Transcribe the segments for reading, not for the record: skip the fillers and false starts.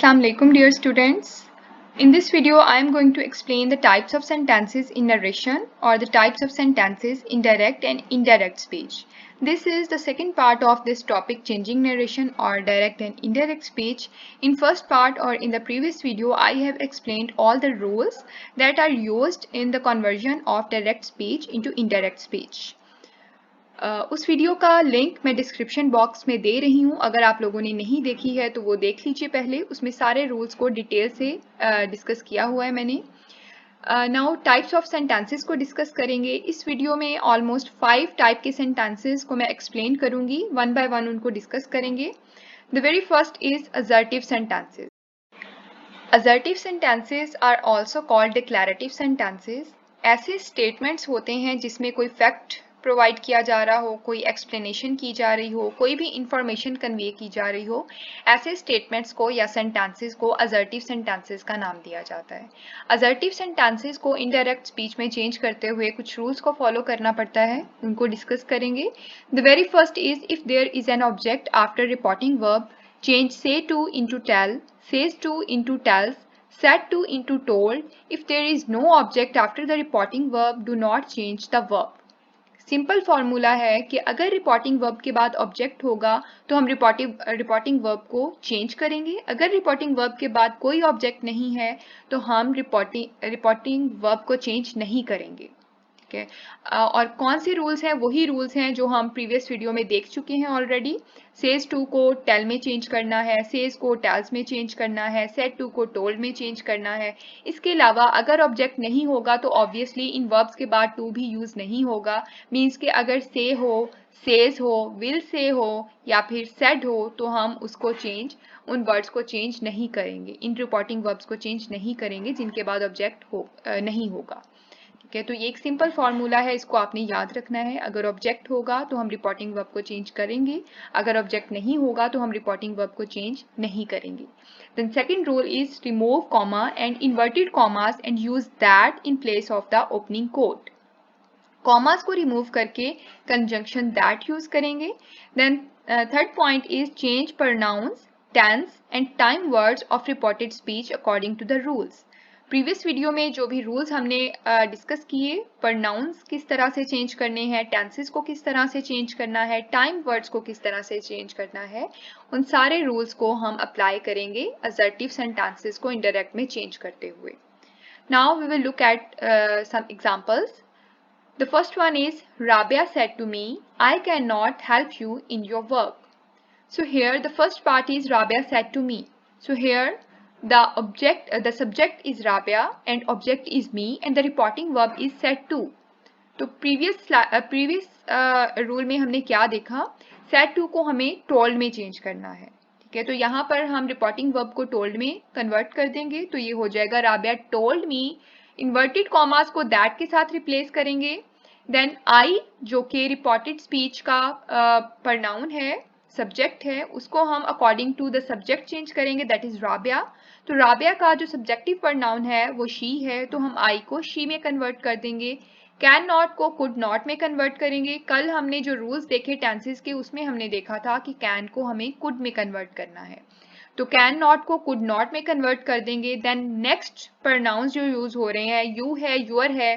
Assalamu alaikum dear students. In this video I am going to explain the types of sentences in narration or the types of sentences in direct and indirect speech. This is the second part of this topic, changing narration or direct and indirect speech. In first part or in the previous video I have explained all the rules that are used in the conversion of direct speech into indirect speech. उस video का link मैं description box में दे रही हूँ. अगर आप लोगों ने नहीं देखी है तो वो देख लीजिए पहले. उसमें सारे रूल्स को डिटेल से डिस्कस किया हुआ है मैंने. नाउ टाइप्स ऑफ सेंटेंसेस को डिस्कस करेंगे. इस वीडियो में ऑलमोस्ट 5 टाइप के सेंटेंसेस को मैं एक्सप्लेन करूंगी. वन बाय वन उनको डिस्कस करेंगे. The very first is assertive sentences. Assertive sentences are also called declarative sentences. ऐसे स्टेटमेंट्स होते हैं जिसमें कोई फैक्ट प्रोवाइड किया जा रहा हो, कोई एक्सप्लेनेशन की जा रही हो, कोई भी इंफॉर्मेशन कन्वे की जा रही हो. ऐसे स्टेटमेंट्स को या सेंटेंसेस को असर्टिव सेंटेंसेस का नाम दिया जाता है. असर्टिव सेंटेंसेस को इनडायरेक्ट स्पीच में चेंज करते हुए कुछ रूल्स को फॉलो करना पड़ता है. उनको डिस्कस करेंगे. The very first is if there is an object after reporting verb, change say to into tell, says to into tells, said to into told. If there is no object after the reporting verb, do not change the verb. Simple formula है कि अगर reporting verb के बाद object होगा तो हम reporting verb को change करेंगे. अगर रिपोर्टिंग वर्ब के बाद कोई ऑब्जेक्ट नहीं है तो हम रिपोर्टिंग वर्ब को चेंज नहीं करेंगे. ठीक है. और कौन से रूल्स हैं? वही रूल्स हैं जो हम प्रीवियस वीडियो में देख चुके हैं ऑलरेडी. सेज टू को टेल में चेंज करना है, सेज को टेल्स में चेंज करना है, सेड टू को टोल्ड में चेंज करना है. इसके अलावा अगर ऑब्जेक्ट नहीं होगा तो ऑब्वियसली इन वर्ब्स के बाद टू भी यूज नहीं होगा. मीन्स कि अगर से हो, सेज हो, विल से हो या फिर सेड हो तो हम उसको चेंज, उन वर्ड्स को चेंज नहीं करेंगे. इन रिपोर्टिंग वर्ब्स को चेंज नहीं करेंगे जिनके बाद ऑब्जेक्ट नहीं होगा. ठीक है. तो ये एक सिंपल फॉर्मूला है, इसको आपने याद रखना है. अगर ऑब्जेक्ट होगा तो हम रिपोर्टिंग वर्ब को चेंज करेंगे, अगर ऑब्जेक्ट नहीं होगा तो हम रिपोर्टिंग वर्ब को चेंज नहीं करेंगे. Then second rule is remove comma and inverted commas and use that in place of the opening quote. Commas को रिमूव करके कंजंक्शन दैट यूज करेंगे. Then third point is change pronouns, tense and time words of reported speech according to the rules. Previous video में जो भी rules हमने discuss किए, pronounce किस तरह से चेंज करने हैं, टेंसेस को किस तरह से चेंज करना है, टाइम वर्ड्स को किस तरह से चेंज करना है, उन सारे रूल्स को हम अप्लाई करेंगे असर्टिव सेंटेंसेस को इनडायरेक्ट में चेंज करते हुए. Now we will look at some examples. The first one is Rabia said to me, I cannot help you in your work. So here the first part is Rabia said to me. So here the subject is Rabia and object is me and the reporting verb is said to. तो previous rule में हमने क्या देखा? said to को हमें told में change करना है. ठीक है. तो यहाँ पर हम reporting verb को told में convert कर देंगे. तो ये हो जाएगा Rabia told me. Inverted commas को दैट के साथ रिप्लेस करेंगे. देन आई जो कि रिपोर्टेड स्पीच का प्रोनाउन है, सब्जेक्ट है, उसको हम according to the subject change करेंगे, दैट इज राबिया. तो राबिया का जो सब्जेक्टिव प्रोनाउन है वो शी है, तो हम आई को शी में कन्वर्ट कर देंगे. कैन नॉट को कुड नॉट में कन्वर्ट करेंगे. कल हमने जो रूल्स देखे टेंसेस के उसमें हमने देखा था कि कैन को हमें कुड में कन्वर्ट करना है, तो कैन नॉट को कुड नॉट में कन्वर्ट कर देंगे. देन नेक्स्ट प्रोनाउंस जो यूज हो रहे हैं, यू है, यूर है,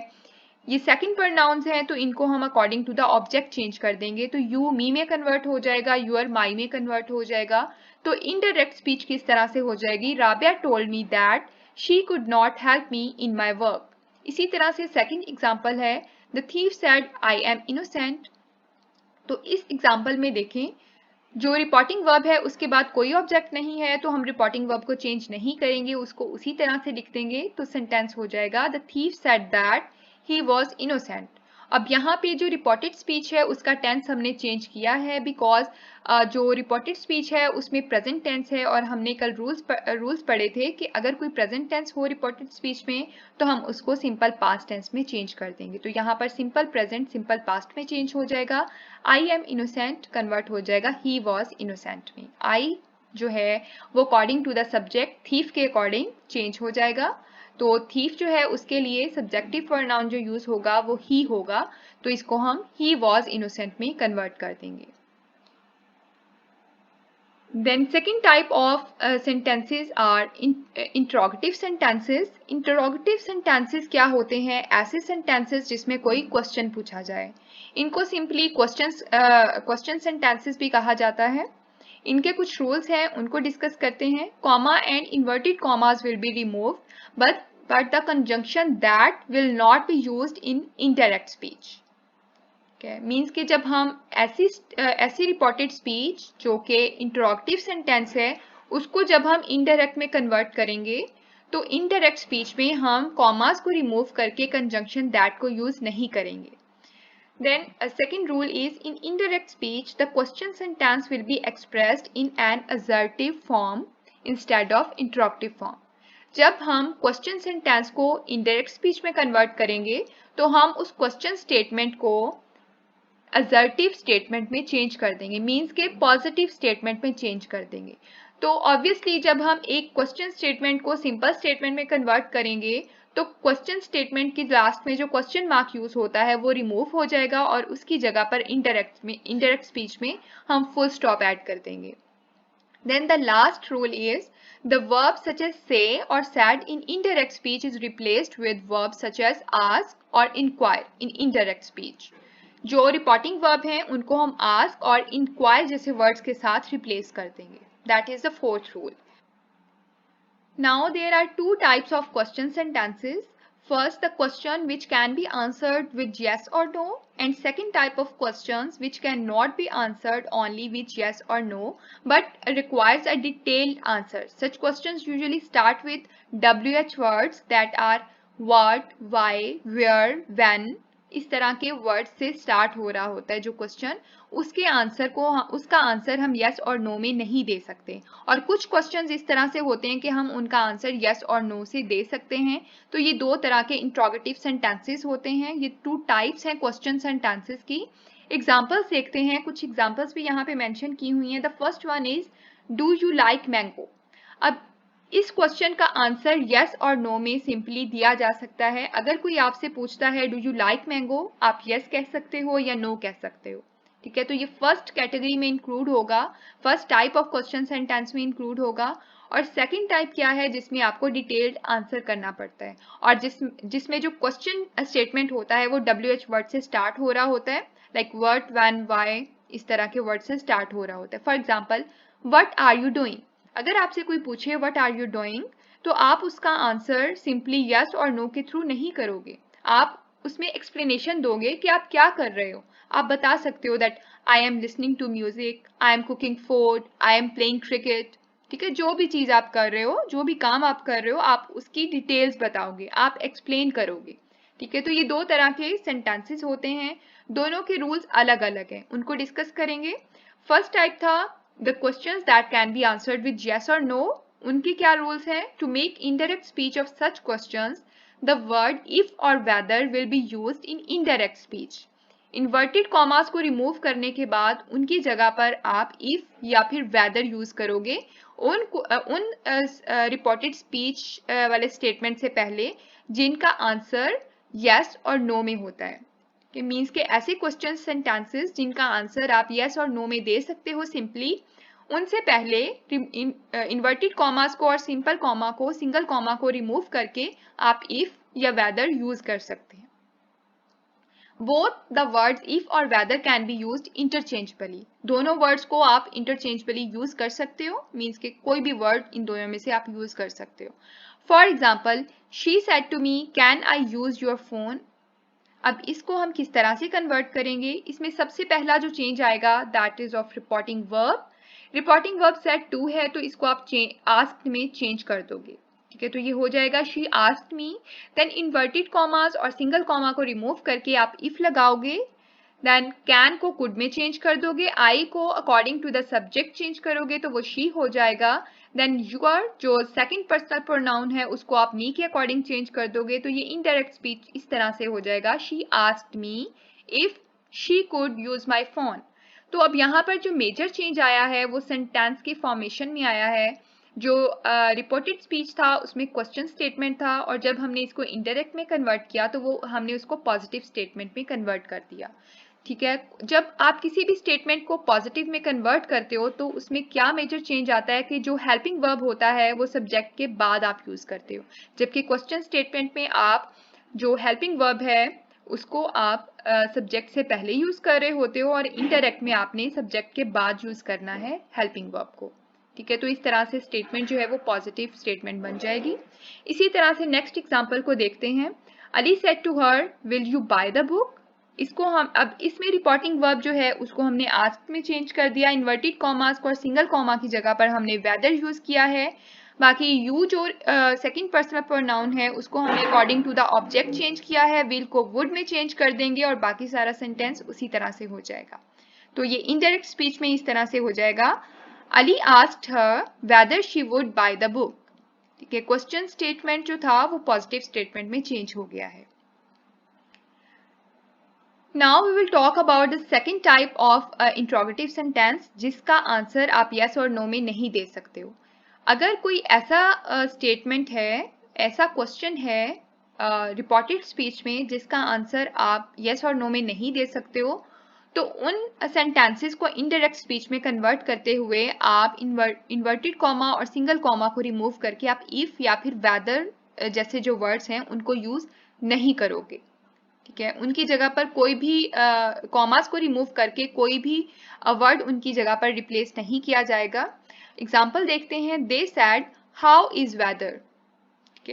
ये सेकंड प्रोनाउंस हैं, तो इनको हम according to the object change कर देंगे. तो यू मी में कन्वर्ट हो जाएगा, यूर माई में कन्वर्ट हो जाएगा. तो इनडायरेक्ट स्पीच किस तरह से हो जाएगी? Rabia told me that she could not help me in my work. इसी तरह से सेकेंड एग्जाम्पल है the thief said I am innocent. तो इस एग्जाम्पल में देखें, जो रिपोर्टिंग वर्ब है उसके बाद कोई ऑब्जेक्ट नहीं है तो हम रिपोर्टिंग वर्ब को चेंज नहीं करेंगे, उसको उसी तरह से लिख देंगे. तो सेंटेंस हो जाएगा the thief said that he was innocent. अब यहाँ पे जो रिपोर्टेड स्पीच है उसका टेंस हमने चेंज किया है बिकॉज जो रिपोर्टेड स्पीच है उसमें प्रेजेंट टेंस है और हमने कल रूल्स पढ़े थे कि अगर कोई प्रेजेंट टेंस हो रिपोर्टेड स्पीच में तो हम उसको सिंपल पास्ट टेंस में चेंज कर देंगे. तो यहाँ पर सिंपल प्रेजेंट सिंपल पास्ट में चेंज हो जाएगा. आई एम इनोसेंट कन्वर्ट हो जाएगा ही वॉज इनोसेंट में. आई जो है वो according to the subject thief के अकॉर्डिंग चेंज हो जाएगा. तो थीफ जो है उसके लिए सब्जेक्टिव प्रोनाउन जो यूज होगा वो ही होगा, तो इसको हम ही वॉज इनोसेंट में कन्वर्ट कर देंगे. Then second type of sentences are interrogative sentences. Interrogative sentences क्या होते हैं? ऐसे sentences जिसमें कोई question पूछा जाए, इनको simply question sentences भी कहा जाता है. इनके कुछ रूल्स हैं, उनको डिस्कस करते हैं. Comma and inverted commas will be removed, but the conjunction that will not be used in indirect speech. Means कि जब हम ऐसी रिपोर्टेड स्पीच जो कि इंटरोगेटिव सेंटेंस है उसको जब हम इनडायरेक्ट में कन्वर्ट करेंगे तो इनडायरेक्ट स्पीच में हम कॉमास को रिमूव करके कंजंक्शन दैट को यूज नहीं करेंगे. Then a second rule is in indirect speech the question sentence will be expressed in an assertive form instead of interrogative form. जब हम क्वेश्चन सेंटेंस को इनडायरेक्ट स्पीच में convert करेंगे तो हम उस क्वेश्चन स्टेटमेंट को असर्टिव स्टेटमेंट में चेंज कर देंगे, मीन्स के पॉजिटिव स्टेटमेंट में चेंज कर देंगे. तो ऑब्वियसली जब हम एक क्वेश्चन स्टेटमेंट को सिंपल स्टेटमेंट में कन्वर्ट करेंगे तो क्वेश्चन स्टेटमेंट की लास्ट में जो क्वेश्चन मार्क यूज होता है वो रिमूव हो जाएगा और उसकी जगह पर इनडायरेक्ट स्पीच में हम फुल स्टॉप ऐड कर देंगे. Then the last rule is the verb such as say or said in indirect speech is replaced with verbs such as ask or inquire in indirect speech. जो reporting verb हैं उनको हम ask और inquire जैसे words के साथ replace कर देंगे. That is the fourth rule. Now there are two types of question sentences. First, the question which can be answered with yes or no, and second type of questions which cannot be answered only with yes or no but requires a detailed answer. Such questions usually start with WH words that are what, why, where, when. इस तरह के word से start हो रहा होता है जो question, उसका आंसर हम यस और नो में नहीं दे सकते. और कुछ क्वेश्चंस इस तरह से होते हैं कि हम उनका आंसर यस और नो से दे सकते हैं. तो ये दो तरह के इंट्रोगेटिव सेंटेंसेस होते हैं. ये टू टाइप्स हैं क्वेश्चन सेंटेंसेस की. एग्जांपल्स देखते हैं, कुछ एग्जांपल्स भी यहाँ पे मेंशन की हुई हैं. The first one is do you like mango. अब इस क्वेश्चन का आंसर यस और नो में सिंपली दिया जा सकता है. अगर कोई आपसे पूछता है डू यू लाइक मैंगो, आप यस कह सकते हो या नो कह सकते हो. ठीक है, तो ये फर्स्ट कैटेगरी में इंक्लूड होगा, first type of question sentence में इंक्लूड होगा. और सेकंड टाइप क्या है जिसमें आपको डिटेल्ड आंसर करना पड़ता है और जिसमें जो क्वेश्चन स्टेटमेंट होता है वो WH वर्ड से स्टार्ट हो रहा होता है, लाइक व्हाट, व्हेन, व्हाई, इस तरह के वर्ड से स्टार्ट हो रहा होता है. For example, what are you doing. अगर आपसे कोई पूछे व्हाट आर यू डूइंग तो आप उसका आंसर सिंपली यस और नो के थ्रू नहीं करोगे. आप उसमें एक्सप्लेनेशन दोगे कि आप क्या कर रहे हो. आप बता सकते हो that I am listening to music, I am cooking food, I am playing cricket. ठीक है, जो भी चीज आप कर रहे हो, जो भी काम आप कर रहे हो, आप उसकी डिटेल्स बताओगे, आप एक्सप्लेन करोगे. ठीक है, तो ये दो तरह के सेंटेंसेस होते हैं, दोनों के रूल्स अलग अलग हैं, उनको डिस्कस करेंगे. फर्स्ट टाइप था the questions that can be answered with yes or no. उनके क्या रूल्स हैं? To make indirect speech of such questions, the word if or whether will be used in indirect speech. Inverted commas को remove करने के बाद उनकी जगह पर आप if या फिर whether यूज करोगे उन रिपोर्टेड स्पीच वाले स्टेटमेंट से पहले जिनका आंसर yes और no में होता है. कि मीन्स के ऐसे क्वेश्चन सेंटेंसेस जिनका आंसर आप यस और नो में दे सकते हो सिंपली, उनसे पहले इन्वर्टेड कॉमास को और सिंपल कॉमा को, सिंगल कॉमा को रिमूव करके आप इफ या वेदर यूज कर सकते हैं. बोथ द वर्ड्स इफ और whether can be used interchangeably. दोनों वर्ड्स को आप इंटरचेंजेबली यूज कर सकते हो, मीन्स के कोई भी वर्ड इन दोनों में से आप यूज कर सकते हो. For example, she said to me can I use your phone. अब इसको हम किस तरह से कन्वर्ट करेंगे? इसमें सबसे पहला जो चेंज आएगा that is of reporting verb. Reporting verb said to है तो इसको आप आस्क्ड में चेंज कर दोगे. ठीक है, तो ये हो जाएगा she asked me. Then inverted commas और सिंगल कॉमा को रिमूव करके आप इफ लगाओगे. देन कैन को कुड में चेंज कर दोगे, आई को according to the subject change करोगे तो वो शी हो जाएगा. देन यूर जो सेकंड पर्सनल प्रोनाउन है उसको आप मी के अकॉर्डिंग चेंज कर दोगे तो ये इनडायरेक्ट स्पीच इस तरह से हो जाएगा she asked me if she could use my phone. तो अब यहाँ पर जो मेजर चेंज आया है वो सेंटेंस के फॉर्मेशन में आया है. जो रिपोर्टेड स्पीच था उसमें क्वेश्चन स्टेटमेंट था और जब हमने इसको इनडायरेक्ट में कन्वर्ट किया तो वो हमने उसको पॉजिटिव स्टेटमेंट में कन्वर्ट कर दिया. ठीक है, जब आप किसी भी स्टेटमेंट को पॉजिटिव में कन्वर्ट करते हो तो उसमें क्या मेजर चेंज आता है कि जो हेल्पिंग वर्ब होता है वो सब्जेक्ट के बाद आप यूज करते हो, जबकि क्वेश्चन स्टेटमेंट में आप जो हेल्पिंग वर्ब है उसको आप सब्जेक्ट से पहले यूज कर रहे होते हो और इनडायरेक्ट में आपने सब्जेक्ट के बाद यूज करना है हेल्पिंग वर्ब को। ठीक है, तो इस तरह से स्टेटमेंट जो है वो पॉजिटिव स्टेटमेंट बन जाएगी। इसी तरह से नेक्स्ट एग्जांपल को देखते हैं। Ali said to her will you buy the book. इसको हम अब इसमें रिपोर्टिंग वर्ब जो है उसको हमने आस्क में चेंज कर दिया, इन्वर्टेड कॉमास और सिंगल कॉमा की जगह पर हमने वेदर यूज किया है। बाकी यू जो सेकंड पर्सनल प्रोनाउन है उसको हमने according to the object change किया है, विल को वुड में चेंज कर देंगे और बाकी सारा सेंटेंस उसी तरह से हो जाएगा। तो ये इनडायरेक्ट स्पीच में इस तरह से हो जाएगा, Ali asked her whether she would buy the book. ठीक है, क्वेश्चन स्टेटमेंट जो था वो पॉजिटिव स्टेटमेंट में चेंज हो गया है। Now we will talk about the second type of interrogative sentence जिसका आंसर आप yes और no में नहीं दे सकते हो। अगर कोई ऐसा स्टेटमेंट है, ऐसा क्वेश्चन है रिपोर्टेड स्पीच में जिसका आंसर आप yes और no में नहीं दे सकते हो, तो उन सेंटेंसेस को इनडायरेक्ट स्पीच में कन्वर्ट करते हुए आप इन्वर्टेड कॉमा और सिंगल कॉमा को रिमूव करके आप इफ या फिर वेदर जैसे जो वर्ड्स हैं उनको यूज नहीं करोगे। ठीक है, उनकी जगह पर कोई भी कॉमास को रिमूव करके कोई भी वर्ड उनकी जगह पर रिप्लेस नहीं किया जाएगा। एग्जाम्पल देखते हैं, दे सैड हाउ इज वेदर।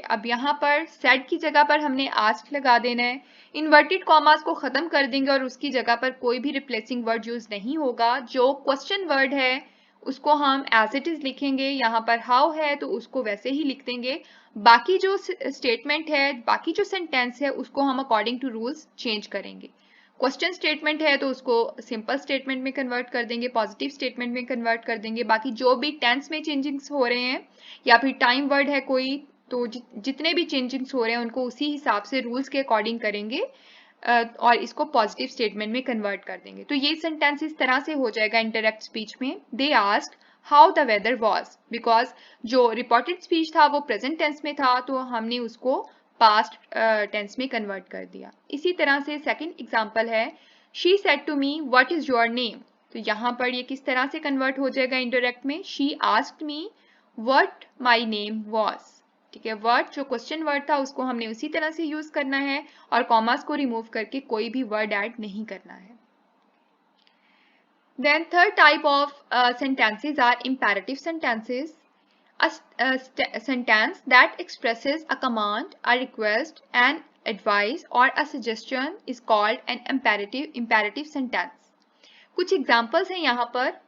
अब यहाँ पर सैड की जगह पर हमने आस्क लगा देना है, इन्वर्टेड कॉमास को खत्म कर देंगे और उसकी जगह पर कोई भी रिप्लेसिंग वर्ड यूज नहीं होगा। जो क्वेश्चन वर्ड है उसको हम एज इट इज लिखेंगे, यहाँ पर हाउ है तो उसको वैसे ही लिख देंगे। बाकी जो स्टेटमेंट है, बाकी जो सेंटेंस है उसको हम अकॉर्डिंग टू रूल्स चेंज करेंगे। क्वेश्चन स्टेटमेंट है तो उसको सिंपल स्टेटमेंट में कन्वर्ट कर देंगे, पॉजिटिव स्टेटमेंट में कन्वर्ट कर देंगे। बाकी जो भी टेंस में चेंजिंग्स हो रहे हैं या फिर टाइम वर्ड है कोई, तो जितने भी चेंजिंग्स हो रहे हैं उनको उसी हिसाब से रूल्स के अकॉर्डिंग करेंगे और इसको पॉजिटिव स्टेटमेंट में कन्वर्ट कर देंगे। तो ये सेंटेंस इस तरह से हो जाएगा इंडायरेक्ट स्पीच में, they asked how the weather was, because जो रिपोर्टेड स्पीच था वो प्रेजेंट टेंस में था तो हमने उसको पास्ट टेंस में कन्वर्ट कर दिया। इसी तरह से सेकंड एग्जांपल है, she said to me what is your name. तो यहाँ पर ये किस तरह से कन्वर्ट हो जाएगा इंडायरेक्ट में, she asked me what my name was. ठीक है, वर्ड जो क्वेश्चन वर्ड था उसको हमने उसी तरह से यूज करना है और कॉमास को रिमूव करके कोई भी वर्ड ऐड नहीं करना है। Then third type of sentences are imperative sentences. A sentence that expresses a command, a request, an advice or a suggestion is called an imperative sentence. कुछ एग्जाम्पल्स हैं यहाँ पर।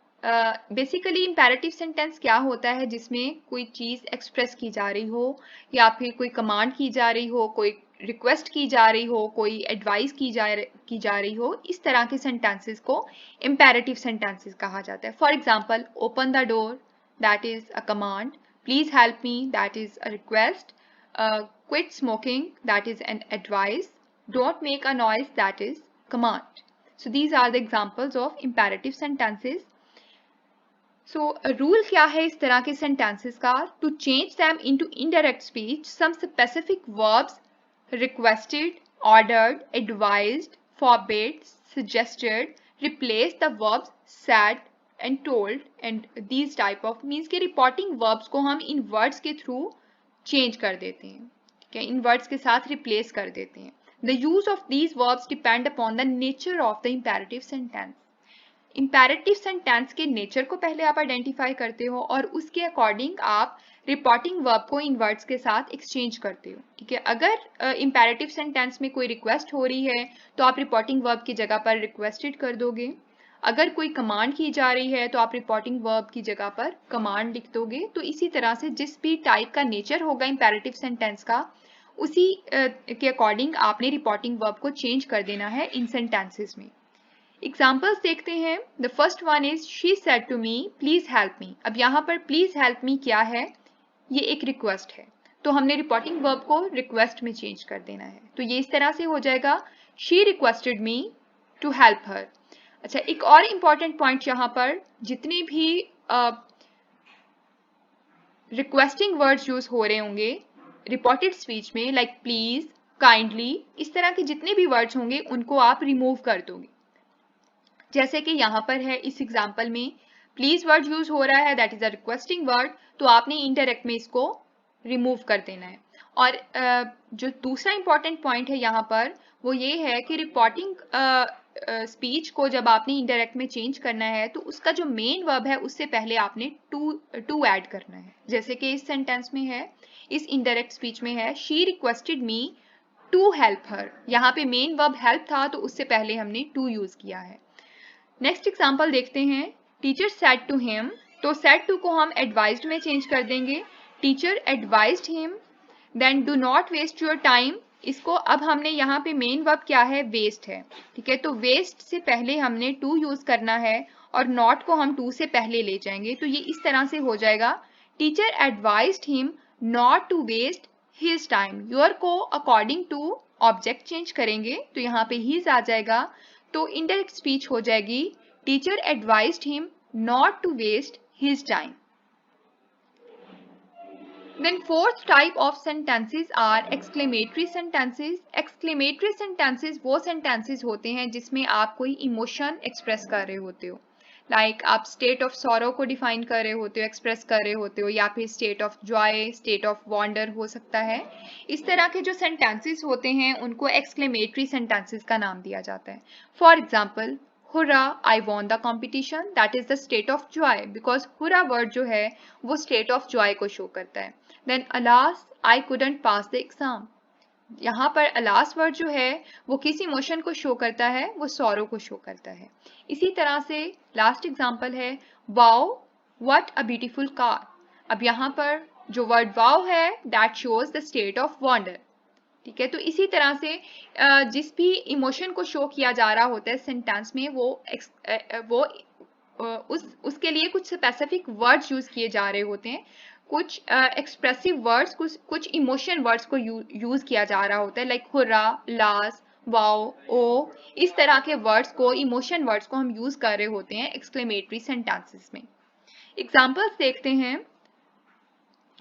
बेसिकली इम्पेरेटिव सेंटेंस क्या होता है, जिसमें कोई चीज़ एक्सप्रेस की जा रही हो या फिर कोई कमांड की जा रही हो, कोई रिक्वेस्ट की जा रही हो, कोई एडवाइस की जा रही हो, इस तरह के सेंटेंसेस को इम्पेरेटिव सेंटेंसेस कहा जाता है। For example, open the door, that is a command, please help me, that is a request, quit smoking, that is an advice, don't make a noise, that is command. So these are the examples of imperative sentences. So rule क्या है इस तरह के sentences का, to change them into indirect speech, some specific verbs requested, ordered, advised, forbade, suggested replace the verbs said and told, and these type of means के reporting verbs को हम इन words के through change कर देते हैं। ठीक है, इन words के साथ replace कर देते हैं। The use of these verbs depend upon the nature of the imperative sentence. Imperative sentence के nature को पहले आप identify करते हो और उसके according आप reporting verb को इन words के साथ exchange करते हो। ठीक है, अगर imperative sentence में कोई request हो रही है तो आप reporting verb की जगह पर requested कर दोगे। अगर कोई command की जा रही है तो आप reporting verb की जगह पर command लिख दोगे। तो इसी तरह से जिस भी type का nature होगा imperative sentence का, उसी के अकॉर्डिंग आपने रिपोर्टिंग वर्ब को चेंज कर देना है इन सेंटेंसेस में। एग्जांपल्स देखते हैं। The first one is she said to me please help me. अब यहाँ पर प्लीज हेल्प मी क्या है, ये एक रिक्वेस्ट है, तो हमने रिपोर्टिंग वर्ब को रिक्वेस्ट में चेंज कर देना है। तो ये इस तरह से हो जाएगा, she requested me to help her. अच्छा, एक और इंपॉर्टेंट पॉइंट यहाँ पर, जितने भी रिक्वेस्टिंग वर्ड्स यूज हो रहे होंगे रिपोर्टेड स्पीच में, लाइक प्लीज, काइंडली, इस तरह के जितने भी वर्ड्स होंगे उनको आप रिमूव कर दोगे। जैसे कि यहाँ पर है इस एग्जाम्पल में प्लीज वर्ड यूज हो रहा है, that is a requesting word, तो आपने इनडायरेक्ट में इसको रिमूव कर देना है। और जो दूसरा इंपॉर्टेंट पॉइंट है यहाँ पर वो ये है कि रिपोर्टिंग स्पीच को जब आपने इनडायरेक्ट में चेंज करना है तो उसका जो मेन वर्ब है उससे पहले आपने टू ऐड करना है। जैसे कि इस सेंटेंस में है, इस इनडायरेक्ट स्पीच में है she requested me to help her, यहाँ पे मेन वर्ब हेल्प था तो उससे पहले हमने टू यूज किया है। नेक्स्ट एग्जाम्पल देखते हैं, टीचर सेड टू हिम, तो सेड टू को हम एडवाइज्ड में चेंज कर देंगे, teacher advised him. Then do not waste your time, इसको अब हमने यहाँ पे मेन वर्ब क्या है, वेस्ट है, ठीक है, तो वेस्ट से पहले हमने टू यूज करना है और नॉट को हम टू से पहले ले जाएंगे, तो ये इस तरह से हो जाएगा, teacher advised him not to waste his time. Your को अकॉर्डिंग टू ऑब्जेक्ट चेंज करेंगे तो यहाँ पे हिज आ जाएगा, तो इनडायरेक्ट स्पीच हो जाएगी teacher advised him not to waste his time. Then fourth type of sentences are exclamatory sentences. Exclamatory sentences वो sentences होते हैं जिसमें आप कोई emotion express कर रहे होते हो, like आप state of sorrow को define कर रहे होते हो, express कर रहे होते हो, या फिर state of joy, state of wonder हो सकता है। इस तरह के जो sentences होते हैं उनको exclamatory sentences का नाम दिया जाता है। For example, Hurrah, I won the competition, that is the state of joy, because hurrah word जो है वो state of joy को show करता है। Then alas, I couldn't pass the exam, यहाँ पर alas word जो है वो किस इमोशन को शो करता है, वो sorrow को शो करता है। इसी तरह से लास्ट एग्जाम्पल है wow, what a beautiful car, अब यहाँ पर जो वर्ड wow है that shows the state of wonder, ठीक है, तो इसी तरह से जिस भी इमोशन को शो किया जा रहा होता है सेंटेंस में वो उसके लिए कुछ स्पेसिफिक वर्ड्स यूज किए जा रहे होते हैं, कुछ एक्सप्रेसिव वर्ड्स, कुछ इमोशन वर्ड्स को यूज किया जा रहा होता है, लाइक हुर्रा, लास, वाओ, ओ, इस तरह के वर्ड्स को, इमोशन वर्ड्स को हम यूज कर रहे होते हैं एक्सक्लेमेटरी सेंटेंसेस में। एग्जाम्पल्स देखते हैं,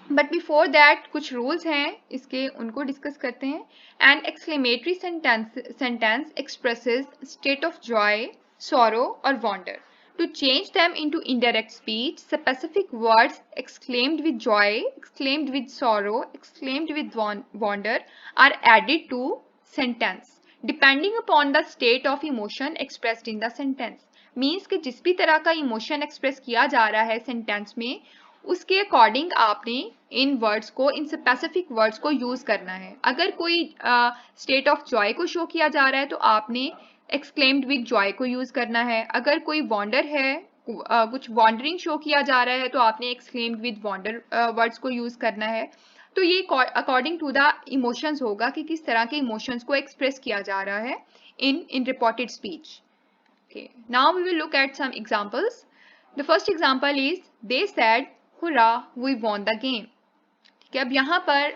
बट बिफोर दैट कुछ रूल्स हैं इसके, उनको डिस्कस करते हैं। An exclamatory sentence expresses state of joy, sorrow और wonder. To change them into indirect speech, specific words exclaimed with joy, exclaimed with sorrow, exclaimed with wonder are added to sentence depending upon the state of emotion expressed in the sentence. Means कि जिस भी तरह का emotion express किया जा रहा है sentence में उसके अकॉर्डिंग आपने इन वर्ड्स को, इन स्पेसिफिक वर्ड्स को यूज करना है। अगर कोई स्टेट ऑफ जॉय को शो किया जा रहा है तो आपने एक्सक्लेम्ड विद जॉय को यूज करना है। अगर कोई वॉन्डर है, कुछ वॉन्डरिंग शो किया जा रहा है तो आपने एक्सक्लेम्ड विद वॉन्डर वर्ड्स को यूज करना है। तो ये अकॉर्डिंग टू द इमोशंस होगा कि किस तरह के इमोशंस को एक्सप्रेस किया जा रहा है in reported speech. Okay, now we will look at some examples. The first example is they said, "Hurrah, we won the game." ठीक है, अब यहाँ पर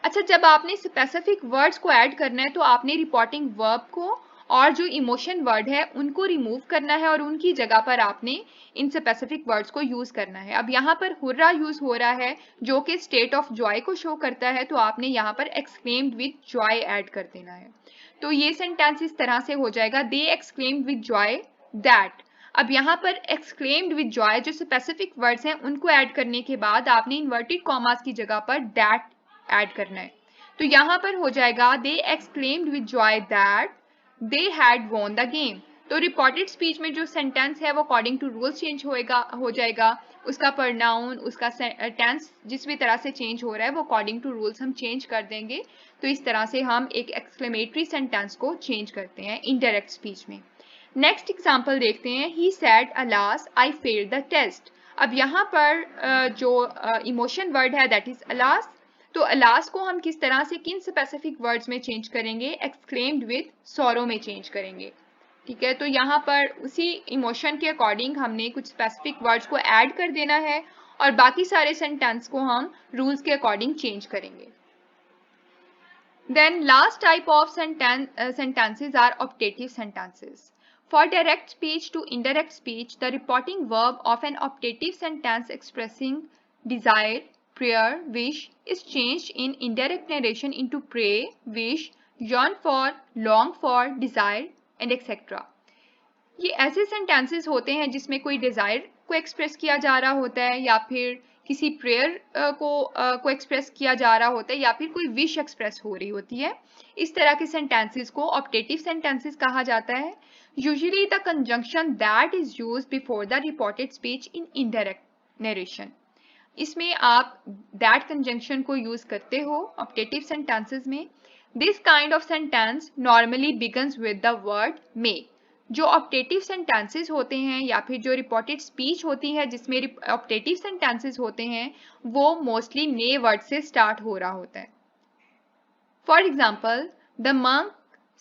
अच्छा, जब आपने स्पेसिफिक वर्ड्स को ऐड करना है तो आपने रिपोर्टिंग वर्ब को और जो इमोशन वर्ड है उनको रिमूव करना है और उनकी जगह पर आपने इन स्पेसिफिक वर्ड्स को यूज करना है। अब यहाँ पर हुर्रा यूज हो रहा है जो कि स्टेट ऑफ जॉय को शो करता है, तो आपने यहाँ पर एक्सक्लेम्ड विद जॉय ऐड कर देना है। तो ये सेंटेंस इस तरह से हो जाएगा, they exclaimed with joy that. अब यहाँ पर एक्सक्लेम्ड विद जॉय जो स्पेसिफिक वर्ड्स हैं उनको ऐड करने के बाद आपने इन्वर्टेड कॉमास की जगह पर दैट ऐड करना है। तो यहाँ पर हो जाएगा they exclaimed with joy that they had won the game. तो रिपोर्टेड स्पीच में जो सेंटेंस है वो अकॉर्डिंग टू रूल्स चेंज हो जाएगा, उसका प्रनाउन, उसका टेंस जिस भी तरह से चेंज हो रहा है वो अकॉर्डिंग टू रूल्स हम चेंज कर देंगे। तो इस तरह से हम एक एक्सक्लेमेटरी सेंटेंस को चेंज करते हैं इनडायरेक्ट स्पीच में। नेक्स्ट एग्जाम्पल देखते हैं, he said alas I failed the test. अब यहाँ पर जो इमोशन वर्ड है दैट इज अलास, तो अलास को हम किस तरह से, किन स्पेसिफिक वर्ड्स में चेंज करेंगे, एक्सक्लेम्ड विद सॉरो में चेंज करेंगे। ठीक है, तो यहाँ पर उसी इमोशन के अकॉर्डिंग हमने कुछ स्पेसिफिक वर्ड्स को ऐड कर देना है और बाकी सारे सेंटेंस को हम रूल्स के अकॉर्डिंग चेंज करेंगे। Then last type of sentences are optative sentences. For direct speech to indirect speech, the reporting verb of an optative sentence expressing desire, prayer, wish is changed in indirect narration into pray, wish, yearn for, long for, desire, and etc. ये ऐसे sentences होते हैं जिसमें कोई desire को express किया जा रहा होता है, या फिर किसी प्रेयर को एक्सप्रेस किया जा रहा होता है, या फिर कोई विश एक्सप्रेस हो रही होती है। इस तरह के सेंटेंसेस को ऑप्टेटिव सेंटेंसेस कहा जाता है। Usually the conjunction that is used before the reported speech in indirect narration. इसमें आप दैट कंजंक्शन को यूज करते हो ऑप्टेटिव सेंटेंसेस में। This kind of sentence normally begins with the word may. जो ऑप्टेटिव सेंटेंसेस होते हैं या फिर जो रिपोर्टेड स्पीच होती है जिसमें ऑप्टेटिव सेंटेंसेस होते हैं, वो मोस्टली मे वर्ड से स्टार्ट हो रहा होता है। For example, the monk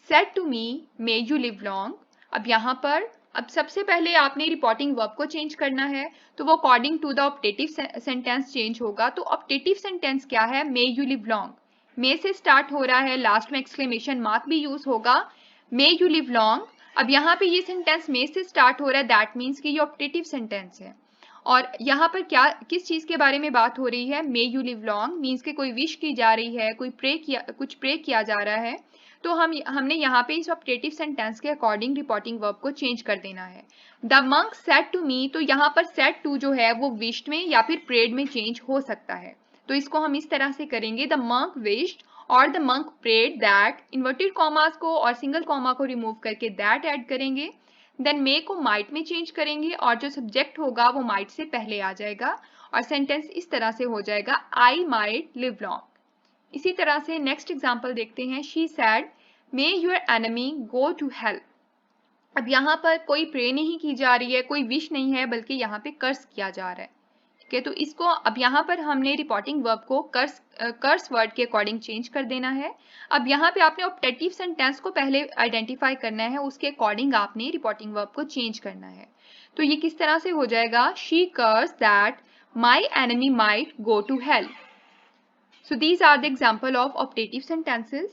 said to me may you live long. अब यहाँ पर अब सबसे पहले आपने रिपोर्टिंग वर्ब को चेंज करना है, तो वो according to the optative sentence change होगा। तो ऑप्टेटिव सेंटेंस क्या है? May you live long, may से स्टार्ट हो रहा है, लास्ट में एक्सक्लेमेशन मार्क भी यूज होगा, मे यू लिव लॉन्ग। अब यहाँ पे ये सेंटेंस मे से स्टार्ट हो रहा है, दैट मीन्स कि ये ऑप्टेटिव सेंटेंस है। और यहाँ पर क्या किस चीज के बारे में बात हो रही है? May you live long means कि कोई विश की जा रही है, कुछ प्रे किया जा रहा है। तो हमने यहाँ पे इस ऑप्टेटिव सेंटेंस के अकॉर्डिंग रिपोर्टिंग वर्ब को चेंज कर देना है। The monk said to me, तो यहाँ पर सेड टू जो है वो विश्ड में या फिर प्रेड में चेंज हो सकता है। तो इसको हम इस तरह से करेंगे, द मंक विश्ड और the monk prayed that, inverted commas को और सिंगल कॉमा को रिमूव करके दैट ऐड करेंगे। देन मे को माइट में चेंज करेंगे और जो सब्जेक्ट होगा वो माइट से पहले आ जाएगा और सेंटेंस इस तरह से हो जाएगा, आई माइट लिव लॉन्ग। इसी तरह से नेक्स्ट एग्जांपल देखते हैं। She said may your enemy go to hell. अब यहाँ पर कोई प्रे नहीं की जा रही है, कोई विश नहीं है, बल्कि यहाँ पे कर्स किया जा रहा है। ठीक है, तो इसको अब यहाँ पर हमने रिपोर्टिंग वर्ब को कर्स वर्ड के अकॉर्डिंग चेंज कर देना है। अब यहाँ पे आपने ऑप्टेटिव सेंटेंस को पहले आइडेंटिफाई करना है, उसके अकॉर्डिंग आपने रिपोर्टिंग वर्ब को चेंज करना है। तो ये किस तरह से हो जाएगा? She curse that my enemy might go to hell. So these are the example of optative sentences.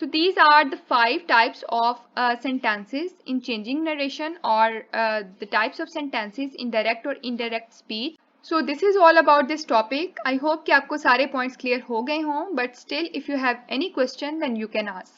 So these are the 5 types of sentences in changing narration, or the types of sentences in direct or indirect speech. So this is all about this topic. I hope कि आपको सारे points clear हो गए हों, but still if you have any question then you can ask.